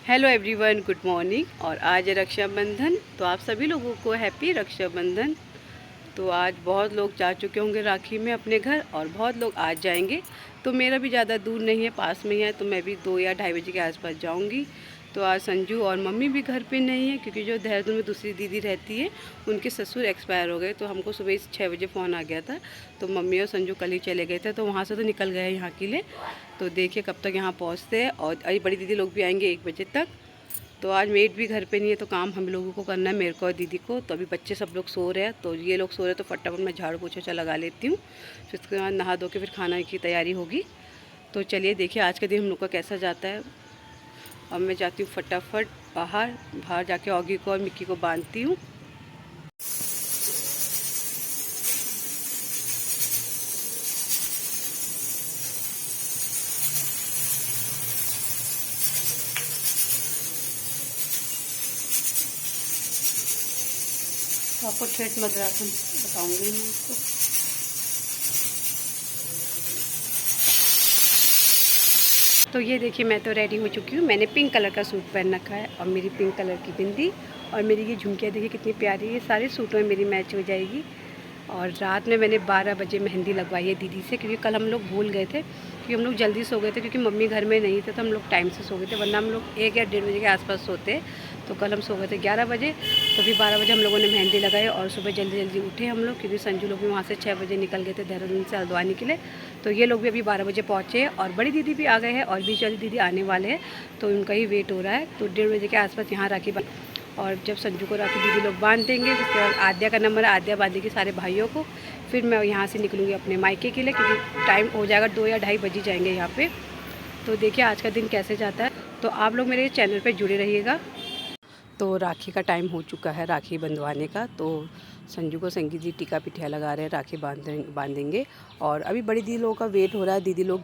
Hello everyone, good morning. और आज है रक्षाबंधन, तो आप सभी लोगों को हैप्पी रक्षाबंधन। तो आज बहुत लोग जा चुके होंगे राखी में अपने घर और बहुत लोग आज जाएंगे। तो मेरा भी ज़्यादा दूर नहीं है, पास में ही है, तो मैं भी 2 या ढाई बजे के आसपास जाऊंगी। तो आज संजू और मम्मी भी घर पे नहीं है, क्योंकि जो देहरादून में दूसरी दीदी रहती है उनके ससुर एक्सपायर हो गए। तो हमको सुबह 6 बजे फ़ोन आ गया था, तो मम्मी और संजू कल ही चले गए थे। तो वहाँ से तो निकल गए यहाँ के लिए। तो देखिए कब तक यहाँ पहुँचते हैं। और अभी बड़ी दीदी लोग भी आएंगे 1 बजे तक। तो आज मेड भी घर पे नहीं है, तो काम हम लोगों को करना है, मेरे को और दीदी को। तो अभी बच्चे सब लोग सो रहे हैं, तो ये लोग सो रहे हैं, तो फटाफट मैं झाड़ू पोछा लगा लेती हूँ। फिर उसके बाद नहा धो के फिर खाना की तैयारी होगी। तो चलिए देखिए आज का दिन हम लोग का कैसा जाता है। अब मैं जाती हूँ फटाफट बाहर जाके ऑगी को और मिक्की को बांधती हूँ। तो आपको ठेठ मद्रासन बताऊँगी मैं उसको। तो ये देखिए मैं तो रेडी हो चुकी हूँ। मैंने पिंक कलर का सूट पहन रखा है और मेरी पिंक कलर की बिंदी और मेरी ये झुमकियाँ देखिए कितनी प्यारी है। सारे सूटों में मेरी मैच हो जाएगी। और रात में मैंने 12 बजे मेहंदी लगवाई है दीदी से, क्योंकि कल हम लोग भूल गए थे, क्योंकि हम लोग जल्दी सो गए थे, क्योंकि मम्मी घर में नहीं थे, तो हम लोग टाइम से सो गए थे। वरना हम लोग 1 या 1:30 बजे के आसपास सोते। तो कल हम सो गए थे 11 बजे। तो फिर 12 बजे हम लोगों ने मेहंदी लगाई और सुबह जल्दी जल्दी उठे हम लोग, क्योंकि संजू लोग भी वहाँ से 6 बजे निकल गए थे देहरादून से हल्द्वानी के लिए। तो ये लोग भी अभी 12 बजे पहुँचे और बड़ी दीदी भी आ गए हैं और बीच वाली दीदी आने वाले हैं, तो उनका ही वेट हो रहा है। तो 1:30 बजे के आसपास यहाँ राखी और जब संजू को राखी दीदी लोग बांध देंगे, उसके बाद आद्या का नंबर है, आद्या बांधेगी सारे भाइयों को। फिर मैं यहाँ से निकलूँगी अपने मायके के लिए, क्योंकि टाइम हो जाएगा 2 या ढाई बज जाएंगे यहाँ पे। तो देखिए आज का दिन कैसे जाता है। तो आप लोग मेरे चैनल पे जुड़े रहिएगा। तो राखी का टाइम हो चुका है राखी बंधवाने का। तो संजू को संगीत जी टीका पिठिया लगा रहे हैं, राखी बांधेंगे। और अभी बड़ी दीदी लोगों का वेट हो रहा है। दीदी लोग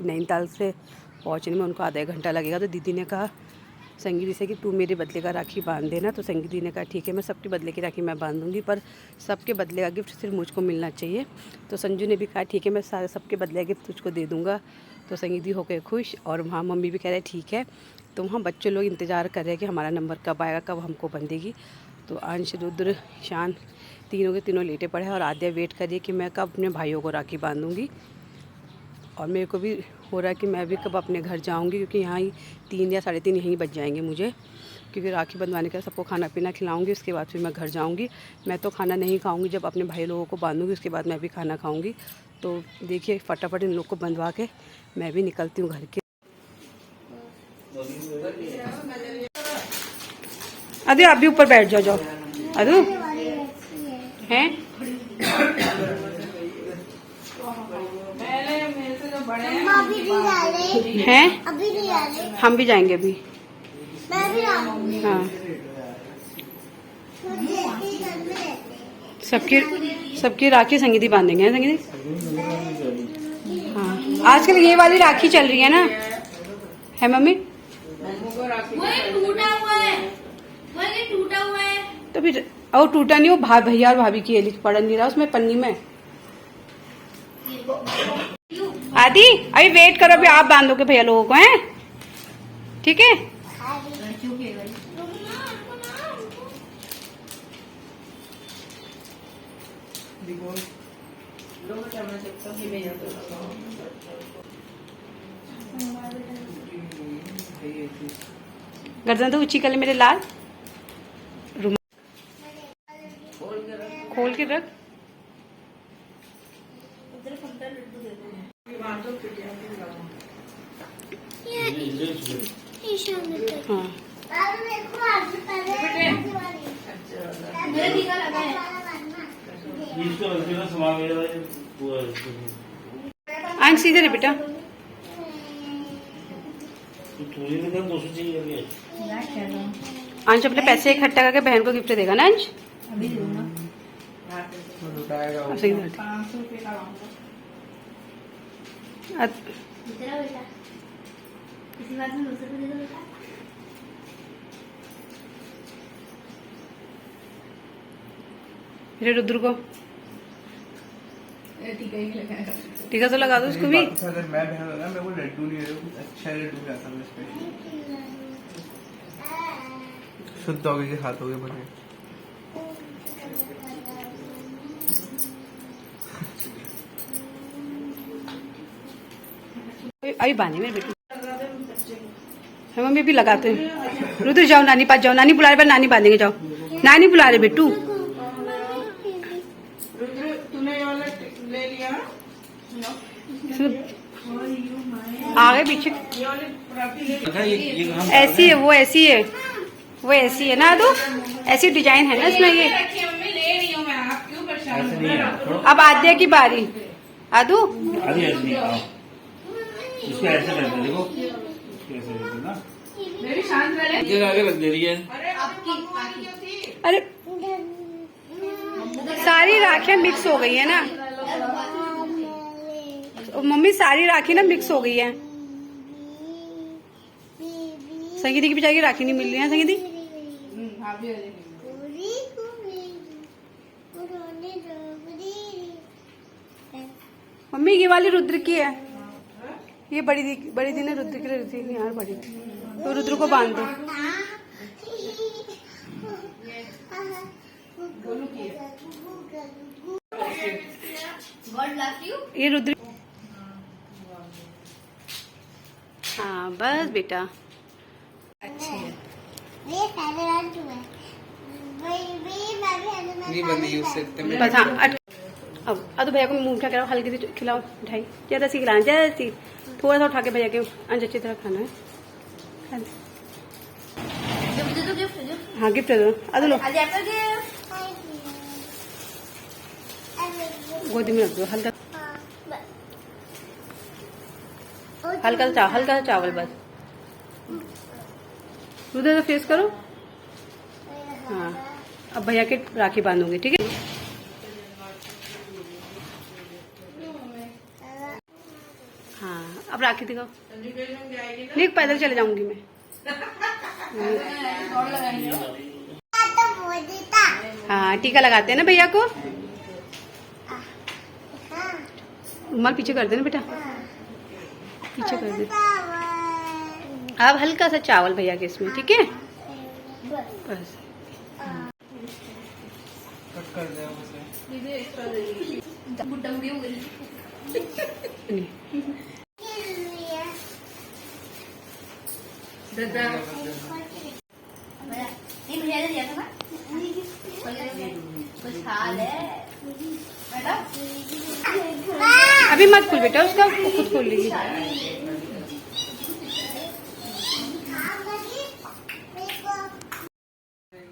नैनीताल से पहुँचने में उनको आधा 1 घंटा लगेगा। तो दीदी ने कहा संगीत से कि तू मेरे बदले का राखी बांध देना। तो संगीत जी ने कहा ठीक है, मैं सबके बदले की राखी मैं बांध दूँगी, पर सबके बदले का गिफ्ट सिर्फ मुझको मिलना चाहिए। तो संजू ने भी कहा ठीक है, मैं सारे सबके बदले का गिफ्ट तुझको दे दूँगा। तो संगीत जी होकर खुश। और वहाँ मम्मी भी कह रहे ठीक है। तो वहाँ बच्चे लोग इंतज़ार कर रहे हैं कि हमारा नंबर कब आएगा, कब हमको बंधेगी। तो अंश, रुद्र, शान तीनों के तीनों लेटे पड़े हैं और आद्या वेट कर रही है कि मैं कब अपने भाइयों को राखी बांधूँगी। और मेरे को भी हो रहा है कि मैं भी कब अपने घर जाऊंगी, क्योंकि यहाँ ही 3 या 3:30 यहीं बज जाएंगे मुझे, क्योंकि राखी बंधवाने का सबको खाना पीना खिलाऊंगी। उसके बाद फिर मैं घर जाऊंगी। मैं तो खाना नहीं खाऊंगी, जब अपने भाई लोगों को बांधूंगी उसके बाद मैं भी खाना खाऊंगी। तो देखिए फटाफट इन लोग को बंधवा के मैं भी निकलती हूँ घर के। अरे आप भी ऊपर बैठ जाओ अरे हैं। हैं अभी नहीं आ रहे, हम भी जाएंगे अभी। मैं भी आऊंगी। हाँ सबकी राखी संगीत ही बांधेंगे। संगीत हाँ, आजकल ये वाली राखी चल रही है ना, है मम्मी? टूटा हुआ है तो फिर और टूटा नहीं, वो भैया और भाभी की लिख पढ़ नहीं रहा उसमें पन्नी में। आदि अभी वेट करो, अभी आप बांधोगे भैया लोगों को, हैं? ठीक है। गर्दन तो ऊंची कर ले मेरे लाल। खोल के रख। हाँ सीधे रे बेटा। अंश अपने पैसे इकट्ठा करके बहन को गिफ्ट देगा ना अंश? अभी दूंगा। सही बात है। किसी बात में दूसरे को दे दो बेटा। मेरे रुद्र को टीका तो लगा दो उसको भी। अगर मैं बहन होगा, मैं वो लड्डू नहीं दे, अच्छा लड्डू लाता मैं स्पेशल। शुद्ध हो गए हाथों के बने। अभी बांधे मेरे बेटी, हम मम्मी भी लगाते हैं। रुद्र जाओ नानी पास जाओ, नानी बुला रहे, नानी बांधेंगे, जाओ नानी बुला रहे बेटू। आ गए पीछे, ऐसी है वो, ऐसी है वो, ऐसी है ना आदू, ऐसी डिजाइन है ना इसमें ये। अब आद्या की बारी, आदू इसको ऐसे कर दे, देखो कैसे ना मेरी शांत वाले ये आगे लग दे रही है। अरे सारी राखियां मिक्स हो गई है ना मम्मी, सारी राखी ना मिक्स हो गई है। संगीति की बेचारी राखी नहीं मिल रही है। संगीति मम्मी ये वाली रुद्र की है, ये बड़ी दी ने रुद्र की रखी यार बड़ी, तो रुद्र को बांध दो। ये रुद्र, हाँ बस बेटा अच्छी है। नहीं बंदी उससे बस हाँ। अब भैया को मुंह उठा कर हल्की सी खिलाओ मिठाई, ज्यादा सी खिलाना, ज्यादा सी, थोड़ा सा उठा के भैया के अंज अच्छी तरह खाना है। हाँ गिफ्ट दो, अदो लो गोदी में रख दो, हल्का हल्का सा चावल बस। उधर फेस करो। हाँ अब भैया के राखी बांधूंगी, ठीक है। हाँ अब राखी दिखाओ, नहीं पैदल चले जाऊंगी मैं। हाँ टीका लगाते हैं ना भैया को। रुमाल पीछे कर देना बेटा, पीछे कर दे। अब हल्का सा चावल भैया के इसमें, ठीक है बस। कट कर दे उसे। अभी मत खोल बेटा उसका, वो खुद खोल लीजिए।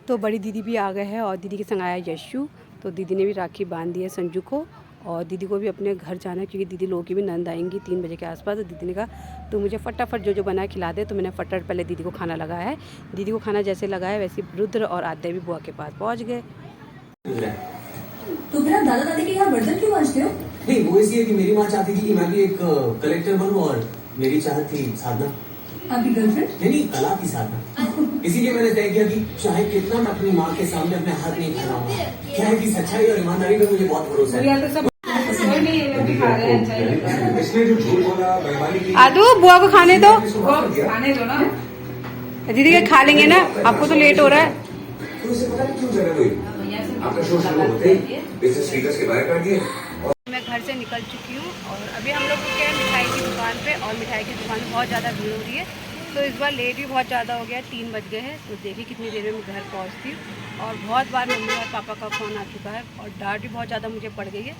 तो बड़ी दीदी भी आ गए हैं और दीदी के संग आया यशु। तो दीदी ने भी राखी बांध दी है संजू को, और दीदी को भी अपने घर जाना है क्योंकि दीदी लोगों की भी नंद आएंगी 3 बजे के आसपास। तो दीदी ने कहा तो मुझे फटाफट जो बना है खिला दे, तो मैंने फटाफट पहले दीदी को खाना लगाया है। दीदी को खाना जैसे लगाया वैसे रुद्र और आद्या भी बुआ के पास पहुँच गए। तो फिर आप दादा दादी के यहाँ बर्तन क्यों मांजते हो? नहीं वो इसलिए कि मेरी माँ चाहती थी कि मैं भी एक कलेक्टर बनूं, और मेरी चाहत थी साधना। आपकी गर्लफ्रेंड? नहीं कला की साधना। इसीलिए मैंने तय किया कि चाहे कितना मैं अपनी माँ के सामने अपने हाथ नहीं फैलाऊंगा, क्या है कि सच्चाई और ईमानदारी में मुझे बहुत भरोसा है। इसने जो झूठ बोला आदू बुआ को खाने दो, दीदी के खा लेंगे ना, आपको तो लेट हो रहा है। तो इसे पता नहीं क्यों जगह हुई आपका शो शुरू होते ही इसे स्पीकर्स के बाहर कर दिए। मैं घर से निकल चुकी हूँ और अभी हम लोग रुके हैं मिठाई की दुकान पे, और मिठाई की दुकान में बहुत ज़्यादा भीड़ हो रही है। तो इस बार लेट भी बहुत ज़्यादा हो गया, 3 बज गए हैं। तो देखिए कितनी देर में मैं घर पहुँचती हूँ, और बहुत बार मम्मी और पापा का फ़ोन आ चुका है और डांट भी बहुत ज़्यादा मुझे पड़ गई है।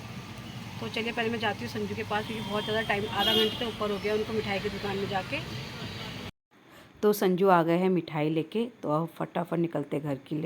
तो चलिए पहले मैं जाती हूँ संजू के पास, क्योंकि बहुत ज़्यादा टाइम, आधा घंटे से ऊपर हो गया उनको मिठाई की दुकान में जाके। तो संजू आ गए हैं मिठाई लेके, तो अब फटाफट निकलते घर के लिए।